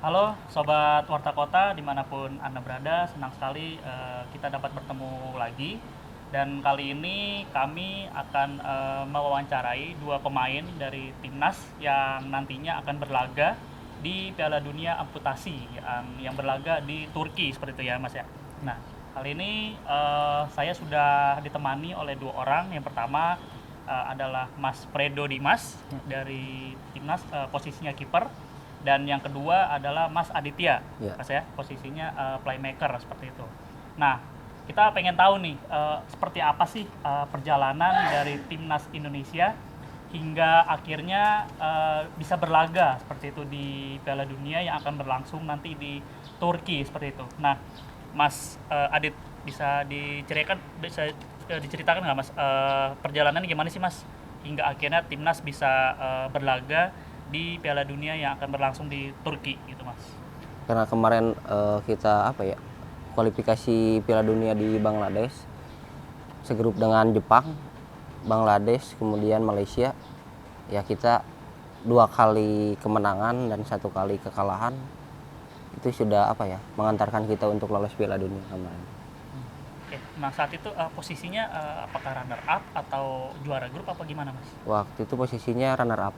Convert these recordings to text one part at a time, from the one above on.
Halo Sobat Warta Kota dimanapun Anda berada, senang sekali kita dapat bertemu lagi. Dan kali ini kami akan mewawancarai dua pemain dari Timnas yang nantinya akan berlaga di Piala Dunia Amputasi yang berlaga di Turki seperti itu ya Mas ya. Nah, kali ini saya sudah ditemani oleh dua orang. Yang pertama adalah Mas Fredo Dimas dari Timnas, posisinya kiper, dan yang kedua adalah Mas Aditya, Ya. Mas ya, posisinya playmaker seperti itu. Nah, kita pengen tahu nih seperti apa sih perjalanan dari Timnas Indonesia hingga akhirnya bisa berlaga seperti itu di Piala Dunia yang akan berlangsung nanti di Turki seperti itu. Nah, Mas Adit, bisa diceritakan nggak Mas perjalanannya gimana sih Mas hingga akhirnya Timnas bisa berlaga di Piala Dunia yang akan berlangsung di Turki gitu Mas. Karena kemarin kita kualifikasi Piala Dunia di Bangladesh, segrup dengan Jepang, Bangladesh, kemudian Malaysia. Ya, kita 2 kali kemenangan dan 1 kali kekalahan. Itu sudah mengantarkan kita untuk lolos Piala Dunia kemarin. Oke, nah saat itu posisinya apakah runner up atau juara grup apa gimana Mas? Waktu itu posisinya runner up.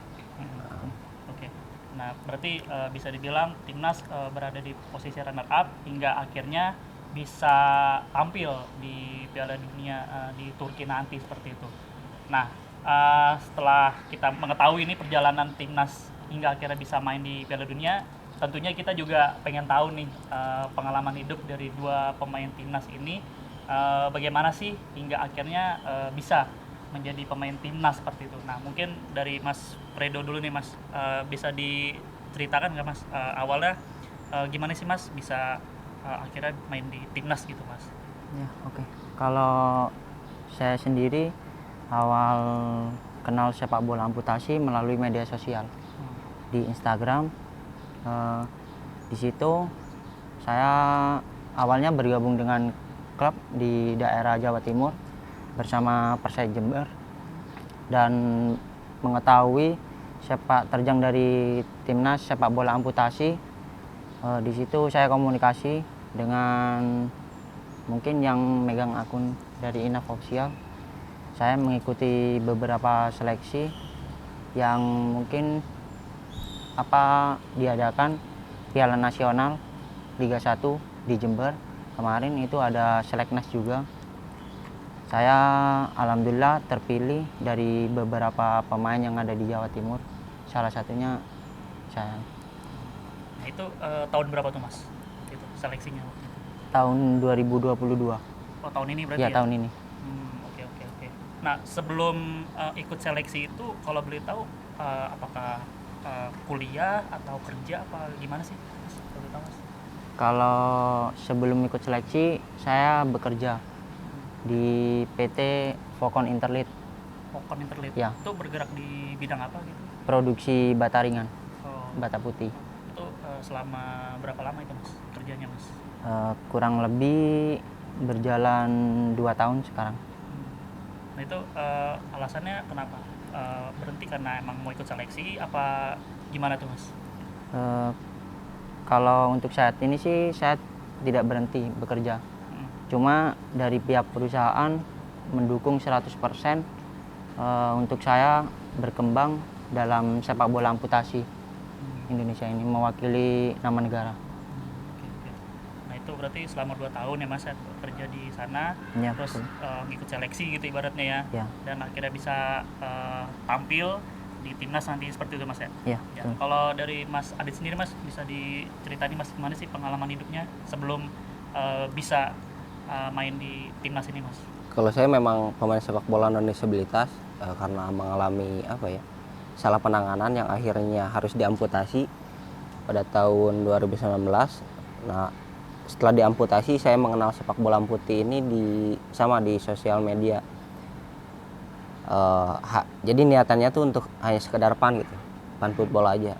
Oke, nah berarti bisa dibilang Timnas berada di posisi runner up hingga akhirnya bisa tampil di Piala Dunia di Turki nanti seperti itu. Nah, setelah kita mengetahui ini perjalanan Timnas hingga akhirnya bisa main di Piala Dunia, tentunya kita juga pengen tahu nih pengalaman hidup dari dua pemain Timnas ini, bagaimana sih hingga akhirnya bisa menjadi pemain Timnas seperti itu. Nah, mungkin dari Mas Fredo dulu nih Mas, bisa diceritakan nggak Mas awalnya gimana sih Mas bisa akhirnya main di Timnas gitu Mas? Ya, oke. Kalau saya sendiri awal kenal sepak bola amputasi melalui media sosial di Instagram. Di situ saya awalnya bergabung dengan klub di daerah Jawa Timur bersama Persija Jember, dan mengetahui sepak terjang dari Timnas sepak bola amputasi. Di situ saya komunikasi dengan mungkin yang megang akun dari Inaf Official. Saya mengikuti beberapa seleksi yang mungkin diadakan Piala Nasional Liga 1 di Jember. Kemarin itu ada seleknas juga. Saya alhamdulillah terpilih dari beberapa pemain yang ada di Jawa Timur. Salah satunya saya. Nah, itu tahun berapa tuh Mas? Itu seleksinya waktu itu. Tahun 2022. Oh, tahun ini berarti Ya, ya? tahun ini. Oke. Nah, sebelum ikut seleksi itu kalau boleh tahu apakah kuliah atau kerja apa gimana sih? Mas, kalau boleh tahu Mas? Kalau sebelum ikut seleksi, saya bekerja di PT Focon Interlit, Pokon Interlit. Ya. Itu bergerak di bidang apa gitu? produksi bata ringan, Oh, bata putih. itu selama berapa lama itu Mas kerjanya Mas? Kurang lebih berjalan 2 tahun sekarang. Nah, itu alasannya kenapa? Berhenti karena emang mau ikut seleksi apa gimana tuh Mas? Eh, Kalau untuk saat ini sih saya tidak berhenti bekerja. Cuma dari pihak perusahaan mendukung 100% untuk saya berkembang dalam sepak bola amputasi Indonesia ini, mewakili nama negara. Oke. Nah, itu berarti selama 2 tahun ya Mas ya, kerja di sana, Ya, terus betul. ngikut seleksi gitu ibaratnya ya. Ya. Dan akhirnya bisa tampil di timnas nanti seperti itu Mas ya. Ya, Ya, betul. kalau dari Mas Adit sendiri Mas bisa diceritain Mas gimana sih pengalaman hidupnya sebelum bisa main di timnas ini Mas? Kalau saya memang pemain sepak bola non disabilitas karena mengalami salah penanganan yang akhirnya harus diamputasi pada tahun 2019. Nah, setelah diamputasi saya mengenal sepak bola amputi ini di sosial media. Jadi niatannya tuh untuk hanya sekedar pan football aja.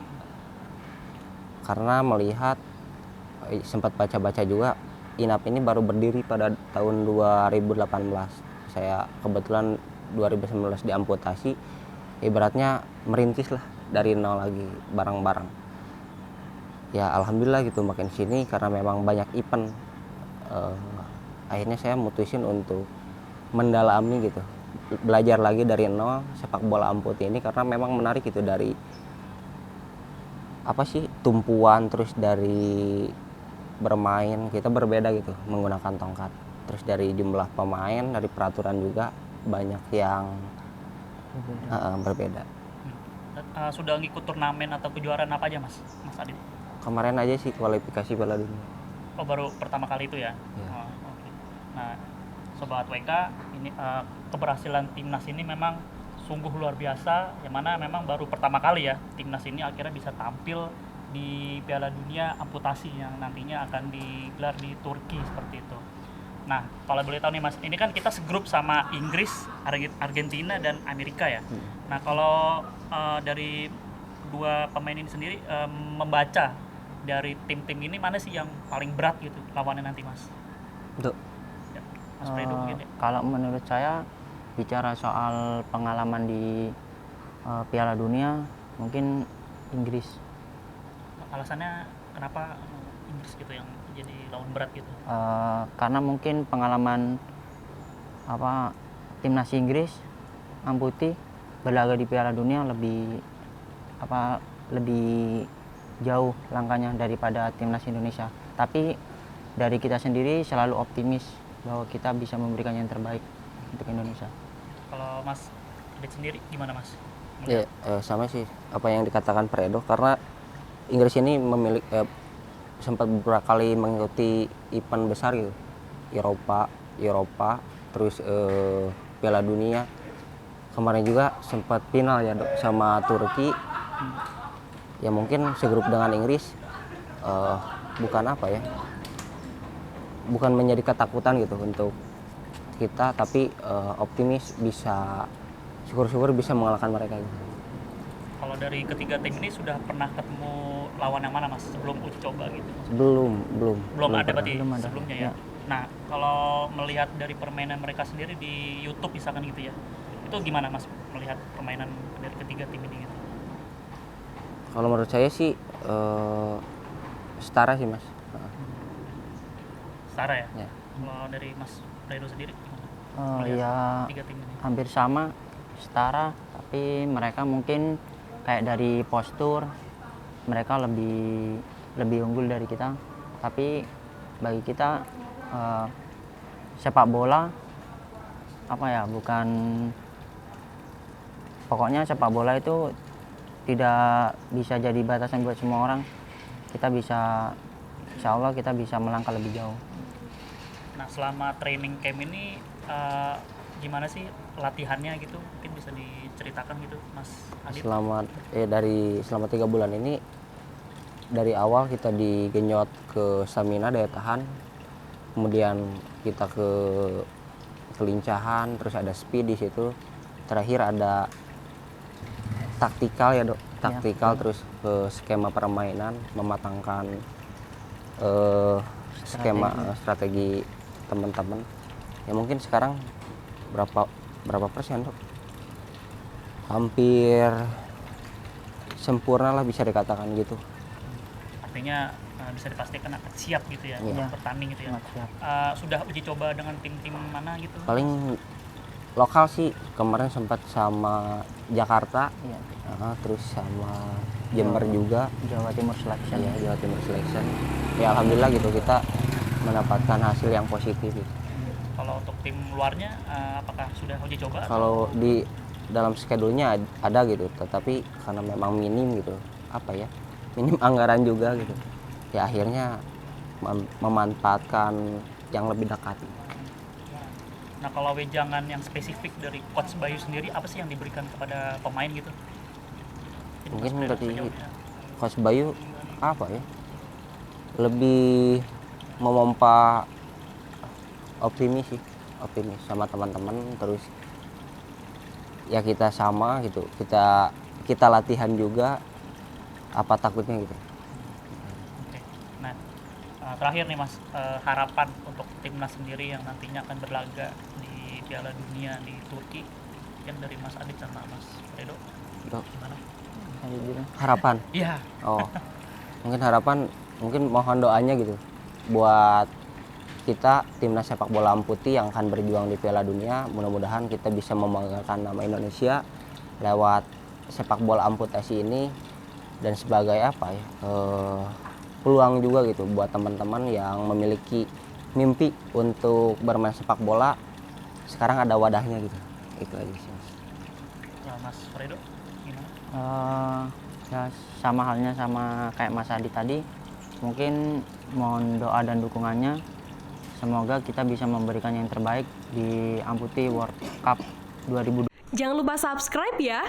Karena melihat sempat baca-baca juga, INAP ini baru berdiri pada tahun 2018. Saya kebetulan 2019 diamputasi, ibaratnya merintis lah dari nol lagi barang-barang. ya alhamdulillah gitu makin sini karena memang banyak event. Eh, Akhirnya saya mutusin untuk mendalami gitu, belajar lagi dari nol sepak bola amputi ini karena memang menarik gitu, dari apa sih tumpuan, terus dari bermain kita berbeda gitu menggunakan tongkat, terus dari jumlah pemain, dari peraturan juga banyak yang berbeda. Sudah ngikut turnamen atau kejuaraan apa aja Mas Adit? Kemarin aja sih kualifikasi Piala Dunia. Oh baru pertama kali itu ya? Iya. Oh, oke. Nah Sobat WK, ini keberhasilan timnas ini memang sungguh luar biasa, yang mana memang baru pertama kali ya timnas ini akhirnya bisa tampil di Piala Dunia amputasi yang nantinya akan digelar di Turki seperti itu. Nah kalau boleh tahu nih Mas, ini kan kita segrup sama Inggris, Argentina dan Amerika ya. Nah kalau dari dua pemain ini sendiri membaca dari tim-tim ini mana sih yang paling berat gitu lawannya nanti Mas? Untuk Ya, Mas Fredo mungkin ya. Kalau menurut saya bicara soal pengalaman di Piala Dunia mungkin Inggris. Alasannya kenapa Inggris gitu yang jadi lawan berat gitu? Karena mungkin pengalaman timnas Inggris amputi berlaga di Piala Dunia lebih jauh langkahnya daripada timnas Indonesia. Tapi dari kita sendiri selalu optimis bahwa kita bisa memberikan yang terbaik untuk Indonesia. Kalau Mas Adit sendiri gimana Mas? ya sama sih apa yang dikatakan Fredo, karena Inggris ini sempat beberapa kali mengikuti event besar gitu, Eropa, terus Piala Dunia. Kemarin juga sempat final ya Dok, sama Turki. Ya mungkin segrup dengan Inggris bukan menjadi ketakutan gitu untuk kita, tapi optimis bisa, syukur-syukur bisa mengalahkan mereka gitu. Kalau dari ketiga tim ini sudah pernah ketemu lawan yang mana Mas sebelum uji coba gitu? Belum Ada pernah. berarti Belum ada. sebelumnya ya. Ya. Nah kalau melihat dari permainan mereka sendiri di YouTube misalkan gitu ya, itu gimana Mas melihat permainan dari ketiga tim ini gitu? Kalau menurut saya sih setara sih Mas. Setara ya? Ya. Kalau dari Mas Fredo sendiri gimana? Oh, Melihat ya tiga tim ini. hampir sama, setara, tapi mereka mungkin kayak dari postur mereka lebih unggul dari kita. Tapi bagi kita sepak bola pokoknya sepak bola itu tidak bisa jadi batasan buat semua orang. Insya Allah kita bisa melangkah lebih jauh. Nah selama training camp ini gimana sih latihannya gitu? Mungkin bisa diceritakan gitu Mas Adit? Selama 3 bulan ini, dari awal kita digenyot ke stamina, daya tahan, kemudian kita ke kelincahan, terus ada speed di situ, terakhir ada taktikal ya Dok, terus ke skema permainan, mematangkan strategi teman-teman. Ya mungkin sekarang berapa persen Dok? Hampir sempurna lah bisa dikatakan gitu. Artinya bisa dipastikan akan siap gitu ya Iya. untuk bertanding gitu ya. Sangat siap. Sudah uji coba dengan tim-tim mana gitu? Paling lokal sih kemarin sempat sama Jakarta, Iya. terus sama Jember juga. Jawa Timur Selection. Ya, Jawa Timur Selection. Ya alhamdulillah gitu kita mendapatkan hasil yang positif gitu. Kalau untuk tim luarnya apakah sudah uji coba? Kalau di dalam schedule-nya ada gitu, tetapi karena memang minim gitu, minim anggaran juga gitu. Ya akhirnya memanfaatkan yang lebih dekat. Nah kalau wejangan yang spesifik dari Coach Bayu sendiri apa sih yang diberikan kepada pemain gitu? Mungkin Mas Fredo dari sejauhnya. Coach Bayu lebih memompa optimis sama teman-teman, terus ya kita sama gitu, kita latihan juga, apa takutnya gitu. Oke. Nah terakhir nih Mas, harapan untuk timnas sendiri yang nantinya akan berlaga di Piala Dunia di Turki, kan dari Mas Adit sama Mas Fredo Dok, gimana? Tadi bilang. harapan. Iya. Oh Mungkin harapan, mungkin mohon doanya gitu buat kita timnas sepak bola amputi yang akan berjuang di Piala Dunia. Mudah-mudahan kita bisa membanggakan nama Indonesia lewat sepak bola amputasi ini, dan sebagai apa ya, peluang juga gitu buat teman-teman yang memiliki mimpi untuk bermain sepak bola. Sekarang ada wadahnya gitu. Itu aja sih, Mas. Mas Fredo gimana? Ya sama halnya sama kayak Mas Adi tadi, mungkin mohon doa dan dukungannya. Semoga kita bisa memberikan yang terbaik di Amputi World Cup 2020. Jangan lupa subscribe ya.